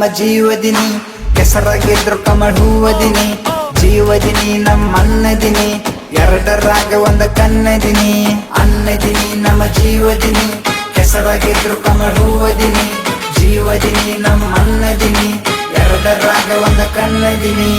ನಮ್ಮ ಜೀವದಿನಿ ಕೆಸರಾಗಿದ್ರು ಕಮಲ್ ಹೂವದಿನಿ ಜೀವದಿನಿ ನಮ್ಮ ಅನ್ನದಿನಿ ಎರಡರಾಗ ಒಂದ ಕನ್ನದಿನಿ ಅನ್ನದಿನಿ ನಮ್ಮ ಜೀವದಿನಿ ಕೆಸರಾಗಿದ್ರು ಕಮಲ್ ಹೂವದಿನಿ ಜೀವದಿನಿ ನಮ್ಮ ಅನ್ನದಿನಿ ಎರಡರಾಗ ಒಂದ ಕನ್ನದಿನಿ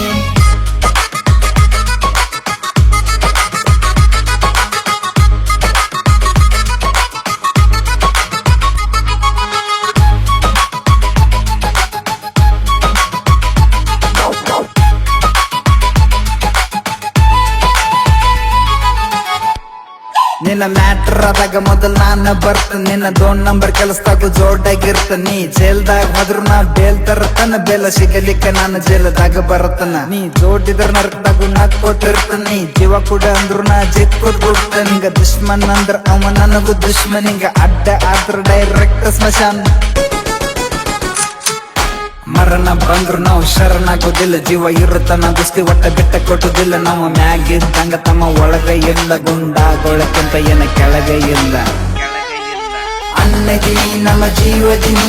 ನಿನ್ನ ಮ್ಯಾಟ್ರ್ ಆದಾಗ ಮೊದಲ್ ನಾನ ಬರ್ತ ನಿನ್ನ 2 ನಂಬರ್ ಕೆಲಸದಾಗ ಜೋಡಾಗಿರ್ತ ನೀ ಜೈಲ್ದಾಗ ಹೋದ್ರು ನಾ ಬೇಲ್ ತರತನ ಬೇಲ ಸಿಗಲಿಕ್ಕ ನಾನು ಜೈಲದಾಗ ಬರತನ ನೀ ಜೋಡಿದ್ರ ನರಕದಾಗ ನಕ್ಕೊಟ್ಟಿರ್ತ ನೀ ಜೀವ ಕೂಡ ಅಂದ್ರು ನಾ ಜಿಕ್ಕೊದ್ ಬಿಡ್ತ ನಿಂಗ ದುಶ್ಮನ್ ಅಂದ್ರ ಅವ ನನಗೂ ದುಶ್ಮನ್ ಹಿಂಗ ಅಡ್ಡ ಆದ್ರ ಡೈರೆಕ್ಟ್ ಸ್ಮಶಾನ್ ಮರಣ ಬಂದ್ರು ನಾವು ಶರಣಾಗೋದಿಲ್ಲ ಜೀವ ಇರುತ್ತನ ದೃಷ್ಟಿ ಒಟ್ಟ ಬಿಟ್ಟ ಕೊಟ್ಟುದಿಲ್ಲ ನಾವು ಮ್ಯಾಗಿದ್ದಂಗ ತಮ್ಮ ಒಳಗ ಇಲ್ಲ ಗುಂಡಾಗೊಳಕ್ಕಿಂತ ಏನ ಕೆಳಗ ಇಲ್ಲ ಅನ್ನದಿನಿ ನಮ್ಮ ಜೀವದಿನಿ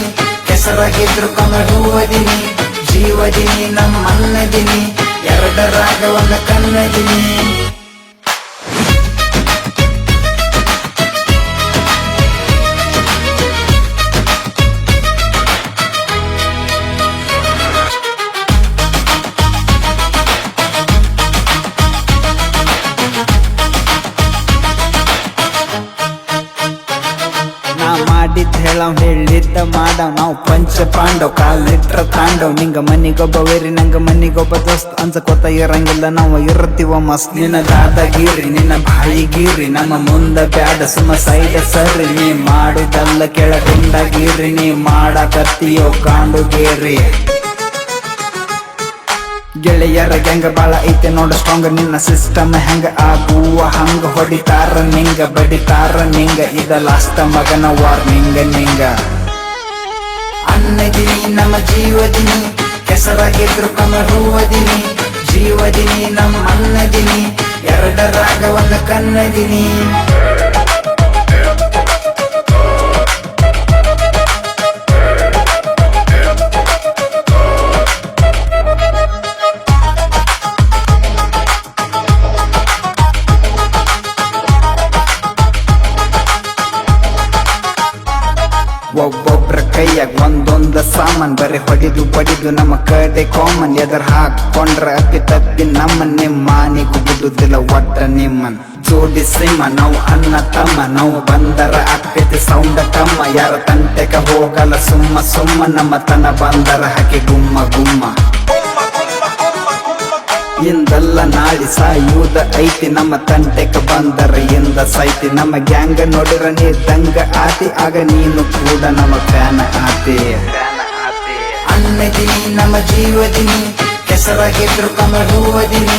ಕೆಸರಾಗಿದ್ರು ಕಮಲ್ ಹೂವದಿನಿ ಜೀವದಿನಿ ನಮ್ಮ ಅನ್ನದಿನಿ ಎರಡರಾಗ ಒಂದ ಕನ್ನದಿನಿ ಮಾಡಿದ್ದ ಹೇಳವ್ ಹೇಳಿದ್ದ ಮಾಡವ್ ನಾವು ಪಂಚ ಪಾಂಡವ್ ಕಾಲಿಟ್ರ ತಾಂಡವ್ ನಿಂಗ ಮನಿಗೊಬ್ಬ ವೇರಿ ನಂಗ ಮನಿಗೊಬ್ಬ ದೋಸ್ತ್ ಅನ್ಸಕೋತ ಇರಂಗಿಲ್ಲ ನಾವು ಇರ್ತೀವ ಮಸ್ತ್ ನಿನ್ನ ದಾದಾಗಿರಿ ನಿನ್ನ ಬಾಯಿಗಿರಿ ನಮ್ಮ ಮುಂದ ಬ್ಯಾಡ ಸುಮ್ಮ ಸೈಡ್ ಸರಿ ನೀ ಮಾಡುದಲ್ಲ ಕೆಳಗುಂಡಾಗಿರಿ ನೀ ಮಾಡಕತ್ತೀಯೋ ಕಾಂಡುಗೇರಿ ಗೆಳೆಯರ ಹೆಂಗ ಬಾಳ ಐತೆ ನೋಡ ಸ್ಟ್ರಾಂಗ್ ನಿನ್ನ ಸಿಸ್ಟಮ್ ಹೆಂಗ ಆಗುವ ಹಂಗ ಹೊಡಿತಾರ ನಿಂಗ ಬಡಿತಾರ ನಿಂಗ ಇದ ಲಾಸ್ಟ್ ಮಗನ ವಾರ್ನಿಂಗ ನಿಂಗ ಅನ್ನದಿನಿ ನಮ್ಮ ಜೀವದಿನಿ ಕೆಸರಾಗಿದ್ರು ಕಮಲ್ ಹೂವದಿನಿ ಜೀವದಿನಿ ನಮ್ಮ ಅನ್ನದಿನಿ ಎರಡರಾಗ ಒಂದ ಕನ್ನದಿನಿ ಒಬ್ಬೊಬ್ರ ಕೈಯಾಗ ಒಂದೊಂದ ಸಾಮಾನ್ ಬರೀ ಹೊಡಿದು ಬಡಿದು ನಮ್ಮ ಕಡೆ ಕಾಮನ್ ಎದರ್ ಹಾಕೊಂಡ್ರ ಅಪ್ಪಿ ತಪ್ಪಿ ನಮ್ಮನ್ ನಿಮ್ಮಾನಿ ಗುಡುದಿಲ್ಲ ಒಟ್ಟ ನಿಮ್ಮನ್ ಜೋಡಿ ಸಿಂಹ ನಾವು ಅನ್ನ ತಮ್ಮ ನಾವು ಬಂದರ ಅಕ್ಕೈತಿ ಸೌಂಡ ಕಮ್ಮ ಯಾರ ತಂಟೆಗ ಹೋಗಲ್ಲ ಸುಮ್ಮ ಸುಮ್ಮ ನಮ್ಮ ತನ ಬಂದರ ಹಾಕಿ ಗುಮ್ಮ ಗುಮ್ಮ ಇಂದಲ್ಲ ನಾಳಿ ಸಾಯುವುದ ಐತಿ ನಮ್ಮ ತಂಟೆಕ ಬಂದರ ಇಂದ ಸೈತಿ ನಮ್ಮ ಗ್ಯಾಂಗ ನೋಡಿರ ನೀ ದಂಗ ಆತಿ ಆಗ ನೀನು ಕೂಡ ನಮ್ಮ ಫ್ಯಾನ ಆತಿ ಅನ್ನದಿನಿ ನಮ್ಮ ಜೀವದಿನಿ ಕೆಸರಾಗಿದ್ರು ಕಮಲ್ ಹೂವದಿನಿ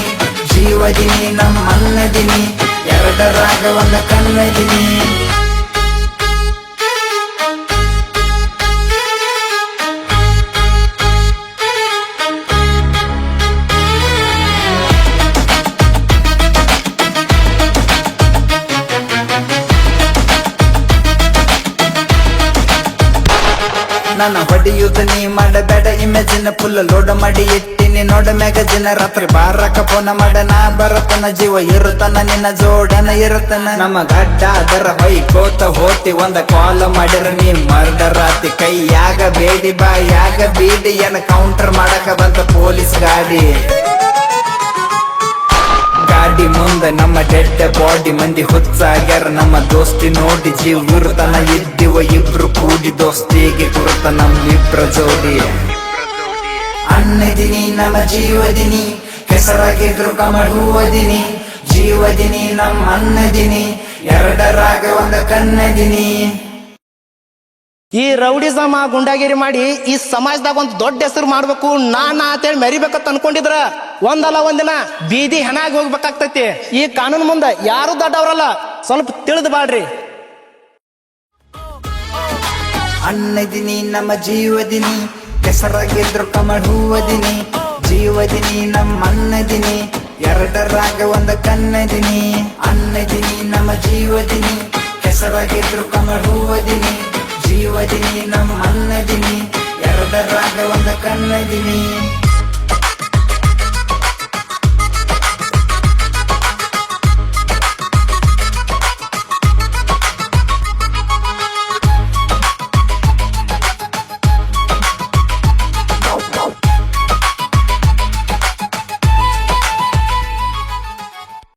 ಜೀವದಿನಿ ನಮ್ಮ ಅನ್ನದಿನಿ ಎರಡರಾಗ ಒಂದ ಕನ್ನದಿನಿ ನನ್ನ ಹೊಡಿಯುದ ನೀ ಮಾಡಬೇಡ ಇಮೇಜಿನ ಫುಲ್ ಲೋಡ್ ಮಾಡಿ ಇಟ್ಟಿನಿ ನೋಡ ಮ್ಯಾಗಜಿನ ರಾತ್ರಿ ಬಾರಕ ಫೋನ ಮಾಡ ನಾ ಬರತನ ಜೀವ ಇರುತ್ತನ ನಿನ್ನ ಜೋಡನ ಇರುತ್ತನ ನಮ್ಮ ಗಡ್ಡ ಅದರ ಹೊಯ್ಕೋತ ಹೋತಿ ಒಂದ ಕಾಲ್ ಮಾಡಿರ ನೀ ಮರ್ಡರಾತಿ ಕೈಯಾಗ ಬೇಡಿ ಬಾಯಾಗ ಬೀಡಿ ಏನ ಕೌಂಟರ್ ಮಾಡಕ ಬಂತ ಪೊಲೀಸ್ ಗಾಡಿ ಗಾಡಿ ಮುಂದೆ ನಮ್ಮ ಡೆಡ್ ಬಾಡಿ ಮಂದಿ ಹುಚ್ಚಾಗ್ಯಾರ ನಮ್ಮ ದೋಸ್ತಿ ನೋಡಿ ಜೀವ ಇರುತ್ತನ ಇದ್ದೀವ ಇಬ್ರು ಕೂಡಿ ದೋಸ್ತಿಗೆ ಗುರುತ ನಮ್ಮಿಬ್ರ ಜೋಡಿ ಅನ್ನದಿನಿ ನಮ್ಮ ಜೀವದಿನಿ ಕೆಸರಾಗಿದ್ರು ಕಮಲ್ ಹೂವದಿನಿ ಜೀವದಿನಿ ನಮ್ಮ ಅನ್ನದಿನಿ ಎರಡರಾಗ ಒಂದ ಕನ್ನದಿನಿ ಈ ರೌಡಿಸಮ ಗುಂಡಾಗಿರಿ ಮಾಡಿ ಈ ಸಮಾಜದಾಗ ಒಂದು ದೊಡ್ಡ ಹೆಸರು ಮಾಡ್ಬೇಕು ನಾನಾ ಅಂತೇಳಿ ಮೆರಿಬೇಕಂತ ಅನ್ಕೊಂಡಿದ್ರ ಒಂದಲ್ಲ ಒಂದಿನ ಬೀದಿ ಹೆಣಾಗಿ ಹೋಗ್ಬೇಕಾಗ್ತೈತಿ ಈ ಕಾನೂನು ಮುಂದೆ ಯಾರು ದೊಡ್ಡವ್ರಲ್ಲ ಸ್ವಲ್ಪ ತಿಳಿದು ಬಾಡ್ರಿ ಅನ್ನದಿನಿ ನಮ್ಮ ಜೀವದಿನಿ ಕೆಸರಾಗಿದ್ರು ಕಮಲ್ ಹೂವದಿನಿ ಜೀವದಿನಿ ನಮ್ಮ ಅನ್ನದಿನಿ ಎರಡರಾಗ ಒಂದ ಕನ್ನದಿನಿ ಅನ್ನದಿನಿ ನಮ್ಮ ಜೀವದಿನಿ ಕೆಸರಾಗಿದ್ರು ಕಮಲ್ ಹೂವದಿನಿ ಜೀವದಿನಿ ನಮ್ಮ ಅನ್ನದಿನಿ ಎರಡರಾಗ ಒಂದ ಅನ್ನದಿನಿ